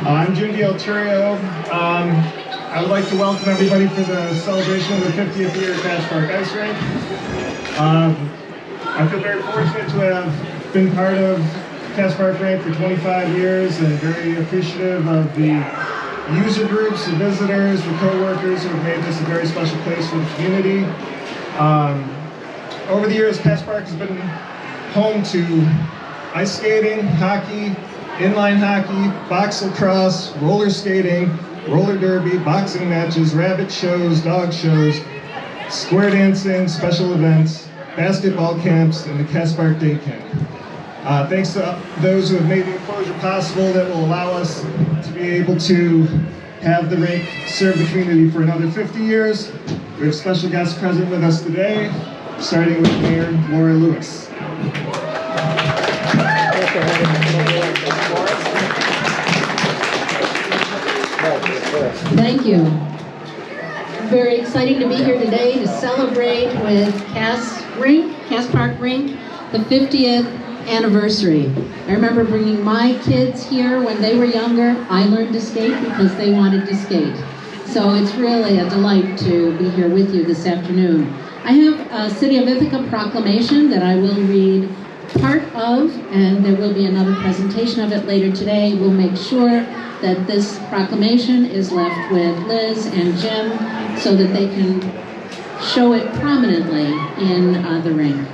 I'm Jim D'Alturio. I would like to welcome everybody for the celebration of the 50th year Cass Park Ice Rink. I feel very fortunate to have been part of Cass Park Rink for 25 years and very appreciative of the user groups, the visitors, the co-workers who have made this a very special place for the community. Over the years, Cass Park has been home to ice skating, hockey, inline hockey, box lacrosse, roller skating, roller derby, boxing matches, rabbit shows, dog shows, square dancing, special events, basketball camps, and the Cass Park Day Camp. Thanks to those who have made the enclosure possible that will allow us to be able to have the rink serve the community for another 50 years. We have special guests present with us today, starting with Mayor Laura Lewis. Thank you. Very exciting to be here today to celebrate with Cass Park Rink, the 50th anniversary. I remember bringing my kids here when they were younger. I learned to skate because they wanted to skate. So it's really a delight to be here with you this afternoon. I have a City of Ithaca proclamation that I will read part of, and there will be another presentation of it later today. We'll make sure that this proclamation is left with Liz and Jim so that they can show it prominently in the rink.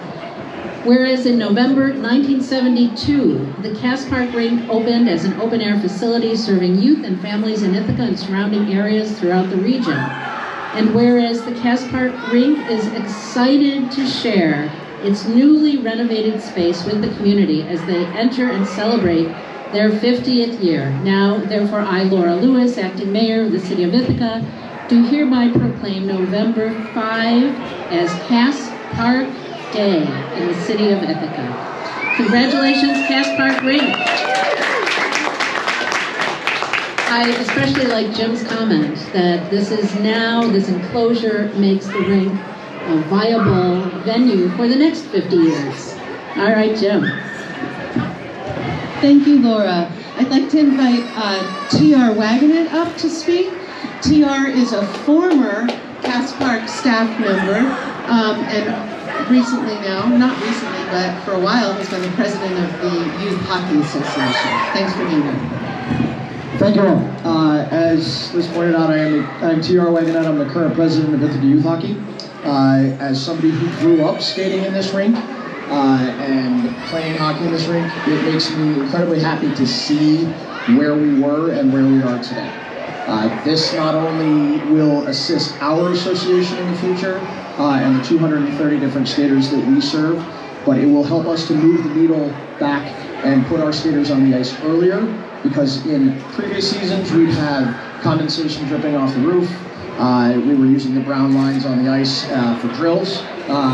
Whereas in November 1972, the Cass Park Rink opened as an open-air facility serving youth and families in Ithaca and surrounding areas throughout the region. And whereas the Cass Park Rink is excited to share its newly renovated space with the community as they enter and celebrate their 50th year. Now, therefore, I, Laura Lewis, acting mayor of the City of Ithaca, do hereby proclaim November 5 as Cass Park Day in the City of Ithaca. Congratulations, Cass Park Rink. I especially like Jim's comment that this enclosure makes the rink a viable venue for the next 50 years. All right, Jim. Thank you, Laura. I'd like to invite T.R. Wagenet up to speak. T.R. is a former Cass Park staff member and recently now, not recently, but for a while, has been the president of the Youth Hockey Association. Thanks for being here. Thank you all. As Liz pointed out, I'm T.R. Wagenet. I'm the current president of Ithaca Youth Hockey. As somebody who grew up skating in this rink and playing hockey in this rink, it makes me incredibly happy to see where we were and where we are today. This not only will assist our association in the future and the 230 different skaters that we serve, but it will help us to move the needle back and put our skaters on the ice earlier, because in previous seasons we'd have condensation dripping off the roof. We were using the brown lines on the ice for drills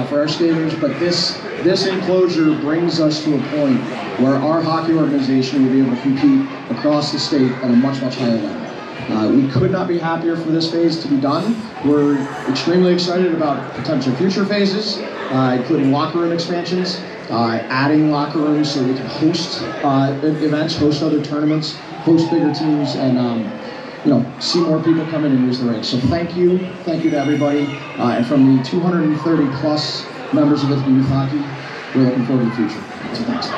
for our skaters, but this enclosure brings us to a point where our hockey organization will be able to compete across the state at a much, much higher level. We could not be happier for this phase to be done. We're extremely excited about potential future phases, including locker room expansions, adding locker rooms so we can host events, host other tournaments, host bigger teams, and see more people come in and use the rink. So thank you to everybody. And from the 230 plus members of Ithaca Youth Hockey, we're looking forward to the future. So thanks.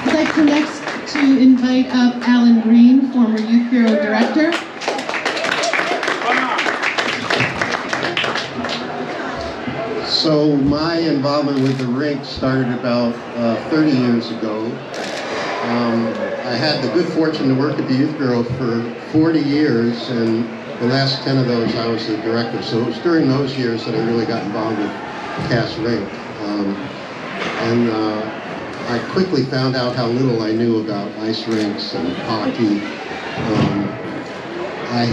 I'd like to next to invite up Alan Green, former Youth Bureau Director. So my involvement with the rink started about 30 years ago. I had the good fortune to work at the Youth Bureau for 40 years, and the last 10 of those I was the director. So it was during those years that I really got involved with Cass Rink. I quickly found out how little I knew about ice rinks and hockey. I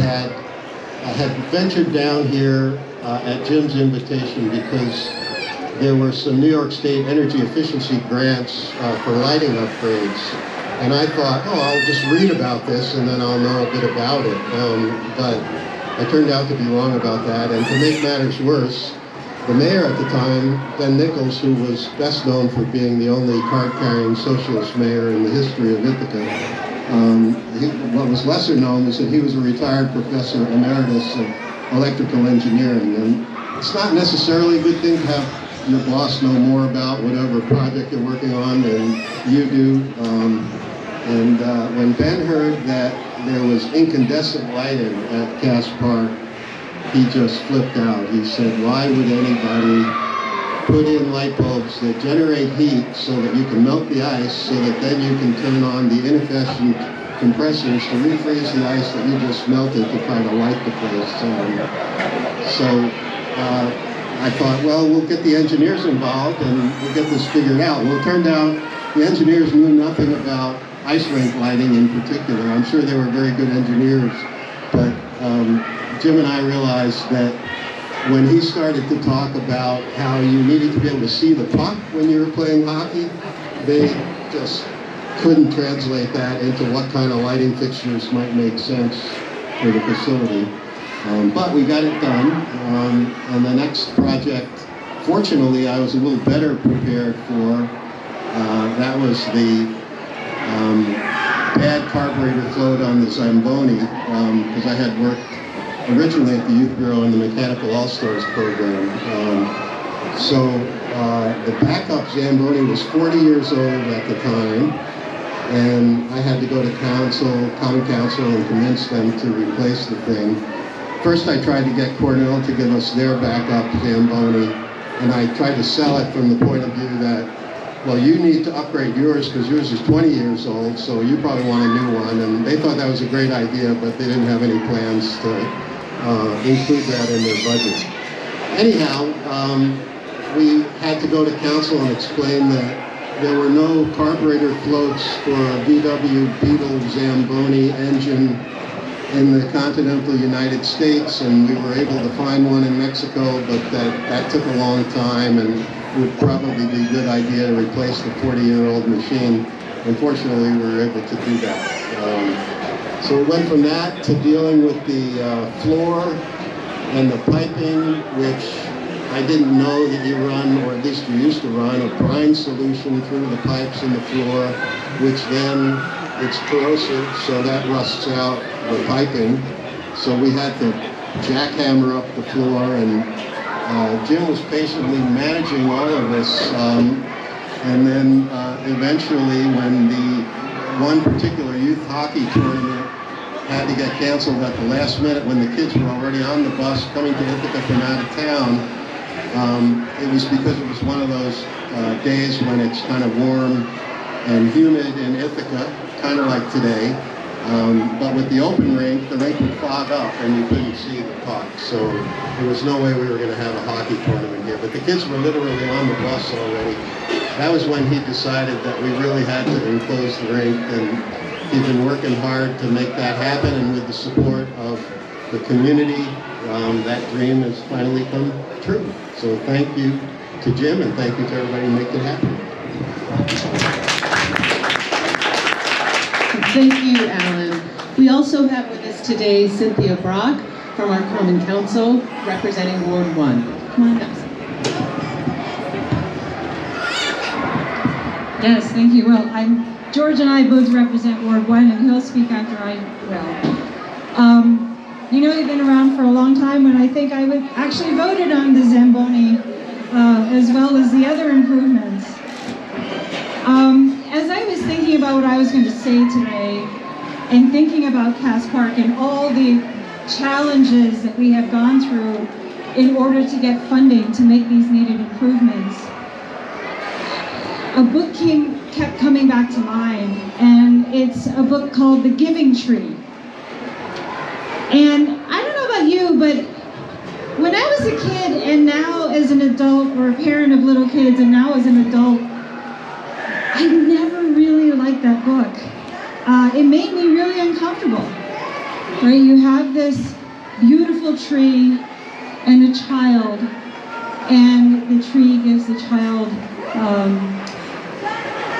had ventured down here at Jim's invitation because there were some New York State energy efficiency grants for lighting upgrades. And I thought, I'll just read about this and then I'll know a bit about it. But I turned out to be wrong about that. And to make matters worse, the mayor at the time, Ben Nichols, who was best known for being the only card-carrying socialist mayor in the history of Ithaca, what was lesser known is that he was a retired professor emeritus of electrical engineering. And it's not necessarily a good thing to have your boss know more about whatever project you're working on than you do. When Ben heard that there was incandescent lighting at Cass Park, he just flipped out. He said, why would anybody put in light bulbs that generate heat so that you can melt the ice so that then you can turn on the inefficient compressors to refreeze the ice that you just melted to try to light the place. I thought, well, we'll get the engineers involved and we'll get this figured out. Well, it turned out the engineers knew nothing about ice rink lighting in particular. I'm sure they were very good engineers, but Jim and I realized that when he started to talk about how you needed to be able to see the puck when you were playing hockey, they just couldn't translate that into what kind of lighting fixtures might make sense for the facility. But we got it done, and the next project, fortunately, I was a little better prepared for. That was the bad carburetor float on the Zamboni, because I had worked originally at the Youth Bureau in the Mechanical All-Stars program. The backup Zamboni was 40 years old at the time, and I had to go to common council, and convince them to replace the thing. First, I tried to get Cornell to give us their backup Zamboni, and I tried to sell it from the point of view that, well, you need to upgrade yours because yours is 20 years old, so you probably want a new one. And they thought that was a great idea, but they didn't have any plans to include that in their budget. Anyhow, we had to go to council and explain that there were no carburetor floats for a VW Beetle Zamboni engine in the continental United States, and we were able to find one in Mexico, but that took a long time, and it would probably be a good idea to replace the 40-year-old machine. Unfortunately, we were able to do that. So we went from that to dealing with the floor and the piping, which I didn't know that you run, or at least you used to run, a brine solution through the pipes in the floor, which then it's corrosive, so that rusts out the piping. So we had to jackhammer up the floor, and Jim was patiently managing all of this. And then eventually, when the one particular youth hockey tournament had to get canceled at the last minute when the kids were already on the bus coming to Ithaca from out of town, it was because it was one of those days when it's kind of warm and humid in Ithaca, kind of like today. But with the open rink, the rink would fog up and you couldn't see the puck. So there was no way we were going to have a hockey tournament here. But the kids were literally on the bus already. That was when he decided that we really had to enclose the rink, and he's been working hard to make that happen. And with the support of the community, that dream has finally come true. So thank you to Jim, and thank you to everybody who made it happen. Thank you, Alan. We also have with us today Cynthia Brock from our Common Council representing Ward 1. Come on up. Yes, thank you. Well, George and I both represent Ward 1, and he'll speak after I will. You know, they've been around for a long time, and I think I would actually voted on the Zamboni as well as the other improvements. As I was thinking about what I was going to say today, and thinking about Cass Park and all the challenges that we have gone through in order to get funding to make these needed improvements, a book kept coming back to mind, and it's a book called The Giving Tree. And I don't know about you, but when I was a kid and now as an adult, or a parent of little kids and now as an adult, I never really liked that book. It made me really uncomfortable. Right? You have this beautiful tree and a child, and the tree gives the child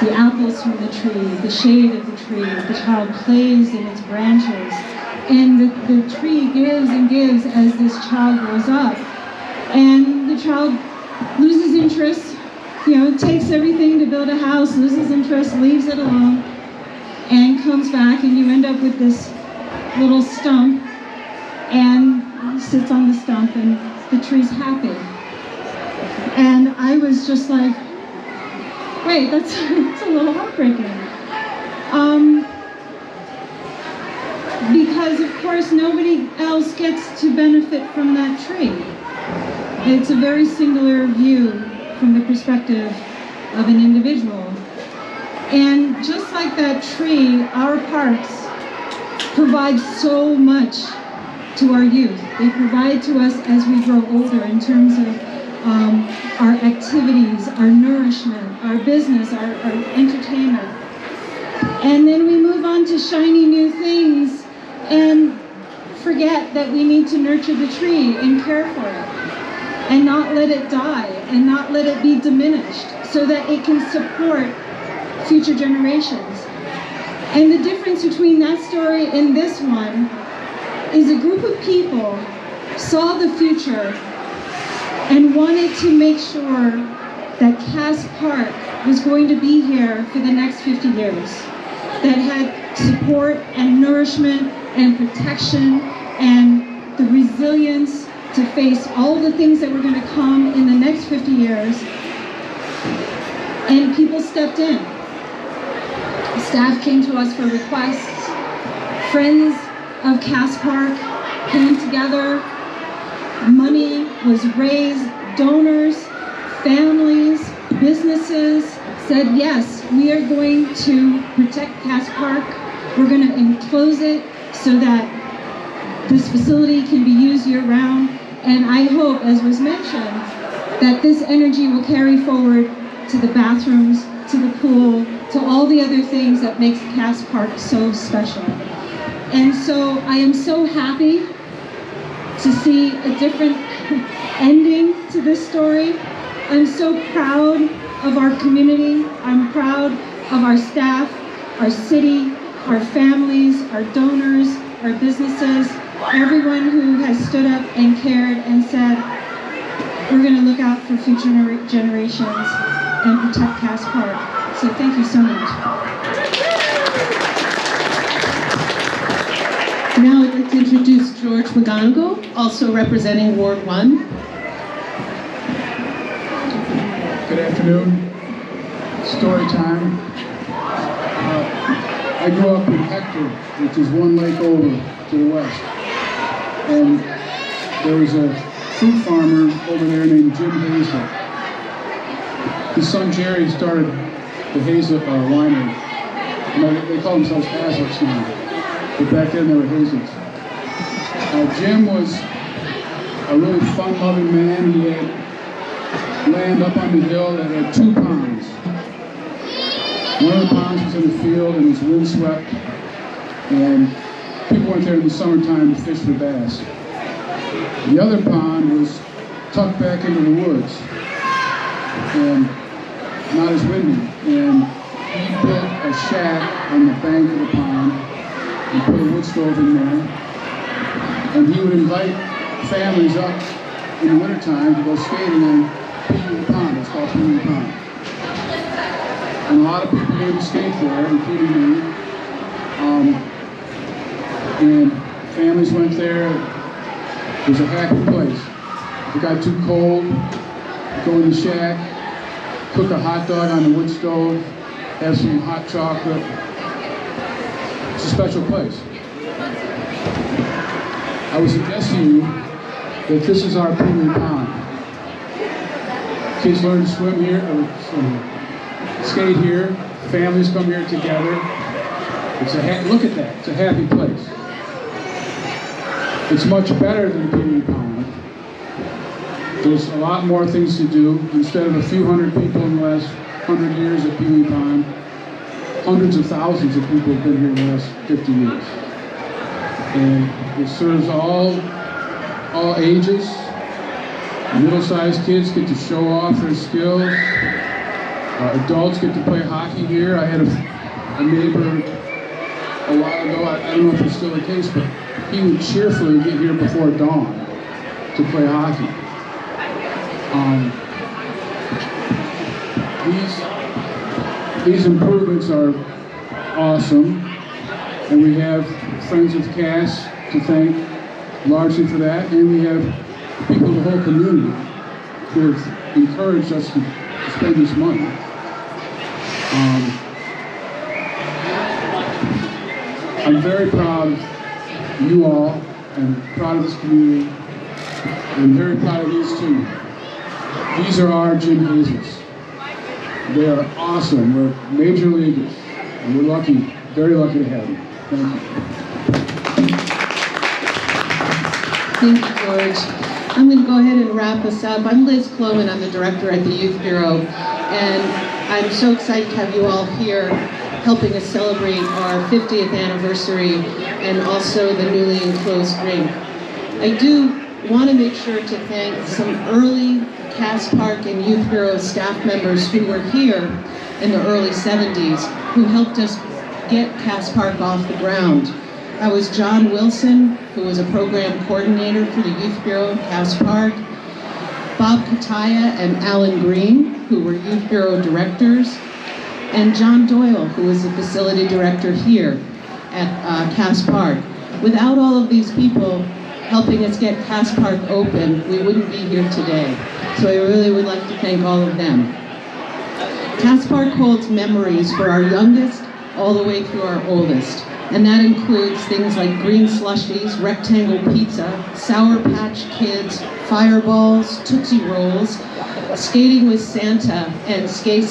the apples from the tree, the shade of the tree. The child plays in its branches, and the tree gives and gives as this child grows up. and the child loses interest, takes everything to build a house, loses interest, leaves it alone, and comes back, and you end up with this little stump, and he sits on the stump, and the tree's happy. And I was just like, wait, that's a little heartbreaking. Because of course nobody else gets to benefit from that tree. It's a very singular view from the perspective of an individual. And just like that tree, our parks provide so much to our youth. They provide to us as we grow older in terms of our activities, our nourishment, our business, our entertainment. And then we move on to shiny new things and forget that we need to nurture the tree and care for it and not let it die and not let it be diminished so that it can support future generations. And the difference between that story and this one is a group of people saw the future and wanted to make sure that Cass Park was going to be here for the next 50 years, that had support and nourishment and protection and the resilience to face all the things that were going to come in the next 50 years. And people stepped in. Staff came to us for requests. Friends of Cass Park came together. Money was raised. Donors, families, businesses said, yes, we are going to protect Cass Park. We're going to enclose it so that this facility can be used year-round. And I hope, as was mentioned, that this energy will carry forward to the bathrooms, to the pool, to all the other things that makes Cass Park so special. And so I am so happy to see a different ending to this story. I'm so proud of our community. I'm proud of our staff, our city, our families, our donors, our businesses, everyone who has stood up and cared and said, we're going to look out for future generations and protect Cass Park. So thank you so much. Now I'd like to introduce George McGonigal, also representing Ward 1. Good afternoon. Story time. I grew up in Hector, which is one lake over to the west. And there was a fruit farmer over there named Jim Hazel. His son Jerry started the Hazel winery. They call themselves Hazlitt's now, but back then they were Hazlitt's. Jim was a really fun-loving man. He had land up on the hill that had 2 ponds. One of the ponds was in the field and was windswept, and people went there in the summertime to fish for bass. The other pond was tucked back into the woods and not as windy. And he built a shack on the bank of the pond and put a wood stove in there. And he would invite families up in the wintertime to go skating on Pee-wee Pond. It's called Pee-wee Pond. And a lot of people came to skate there, including me. And families went there. It was a happy place. If it got too cold, go in the shack, cook a hot dog on the wood stove, have some hot chocolate. It's a special place. I would suggest to you that this is our Pee-wee Pond. Kids learn to swim here, or skate here. Families come here together. Look at that. It's a happy place. It's much better than Pee-wee Pond. There's a lot more things to do. Instead of a few hundred people in the last 100 years at Pee-wee Pond, hundreds of thousands of people have been here in the last 50 years. And it serves all ages. Middle-sized kids get to show off their skills. Adults get to play hockey here. I had a neighbor a while ago, I don't know if it's still the case, but he would cheerfully get here before dawn to play hockey. These improvements are awesome, and we have Friends of Cass to thank largely for that, and we have people in the whole community who have encouraged us to spend this money. I'm very proud of you all, and proud of this community, and very proud of these two. These are our Jim Hazels. They are awesome. We're major leaguers, and we're lucky, very lucky to have them. Thank you. Thank you, George. I'm going to go ahead and wrap us up. I'm Liz Clowen. I'm the director at the Youth Bureau, and I'm so excited to have you all here helping us celebrate our 50th anniversary and also the newly enclosed rink. I do want to make sure to thank some early Cass Park and Youth Bureau staff members who were here in the early 70s who helped us get Cass Park off the ground. That was John Wilson, who was a program coordinator for the Youth Bureau in Cass Park, Bob Kataya and Alan Green, who were Youth Bureau directors, and John Doyle, who was the facility director here at Cass Park. Without all of these people helping us get Cass Park open, we wouldn't be here today. So I really would like to thank all of them. Cass Park holds memories for our youngest all the way through our oldest. And that includes things like green slushies, rectangle pizza, Sour Patch Kids, fireballs, Tootsie Rolls, skating with Santa, and skate,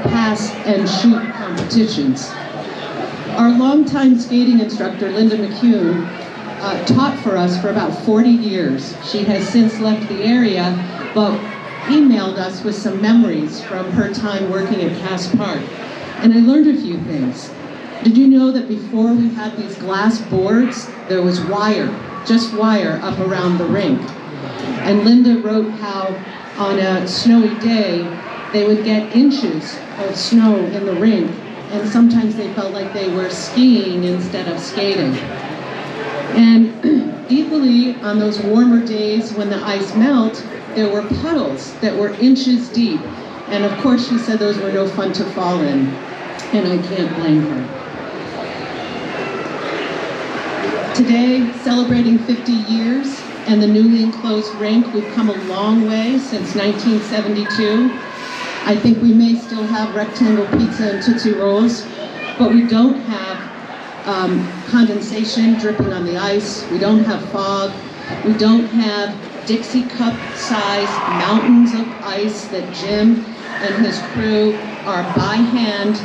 pass, and shoot competitions. Our longtime skating instructor, Linda McCune, taught for us for about 40 years. She has since left the area, but emailed us with some memories from her time working at Cass Park. And I learned a few things. Did you know that before we had these glass boards, there was wire, just wire up around the rink? And Linda wrote how on a snowy day, they would get inches of snow in the rink, and sometimes they felt like they were skiing instead of skating. And equally, on those warmer days when the ice melted, there were puddles that were inches deep. And of course, she said those were no fun to fall in, and I can't blame her. Today, celebrating 50 years and the newly enclosed rink, we've come a long way since 1972. I think we may still have rectangle pizza and Tootsie Rolls, but we don't have condensation dripping on the ice. We don't have fog. We don't have Dixie cup-sized mountains of ice that Jim and his crew are by hand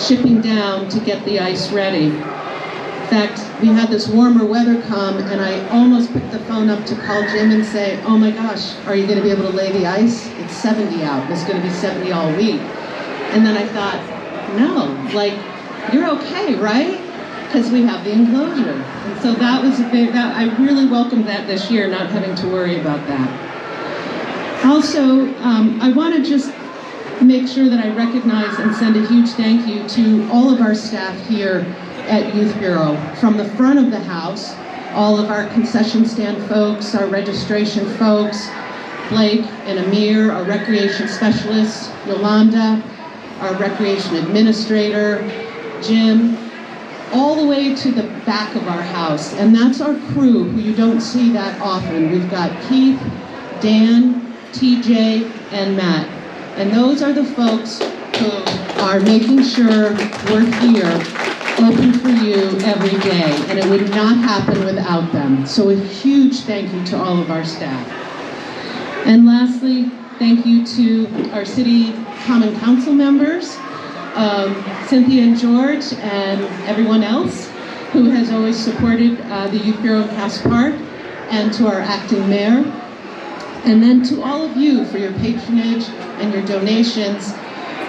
shipping down to get the ice ready. In fact, we had this warmer weather come, and I almost picked the phone up to call Jim and say, oh my gosh, are you going to be able to lay the ice? It's 70 out. It's going to be 70 all week. And then I thought, no, like, you're okay, right? Because we have the enclosure. And so that was I really welcomed that this year, not having to worry about that. Also, I want to just make sure that I recognize and send a huge thank you to all of our staff here at Youth Bureau. From the front of the house, all of our concession stand folks, our registration folks, Blake and Amir, our recreation specialists, Yolanda, our recreation administrator, Jim, all the way to the back of our house. And that's our crew, who you don't see that often. We've got Keith, Dan, TJ, and Matt. And those are the folks who are making sure we're here, open for you every day, and it would not happen without them. So a huge thank you to all of our staff. And lastly, thank you to our City Common Council members, Cynthia and George, and everyone else who has always supported the Youth Bureau of Cass Park, and to our acting mayor, and then to all of you for your patronage and your donations.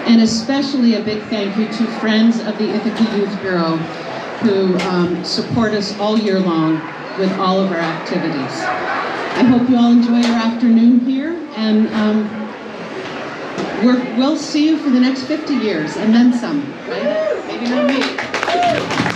And especially a big thank you to friends of the Ithaca Youth Bureau who support us all year long with all of our activities. I hope you all enjoy your afternoon here, and we'll see you for the next 50 years, and then some, right? Maybe not me.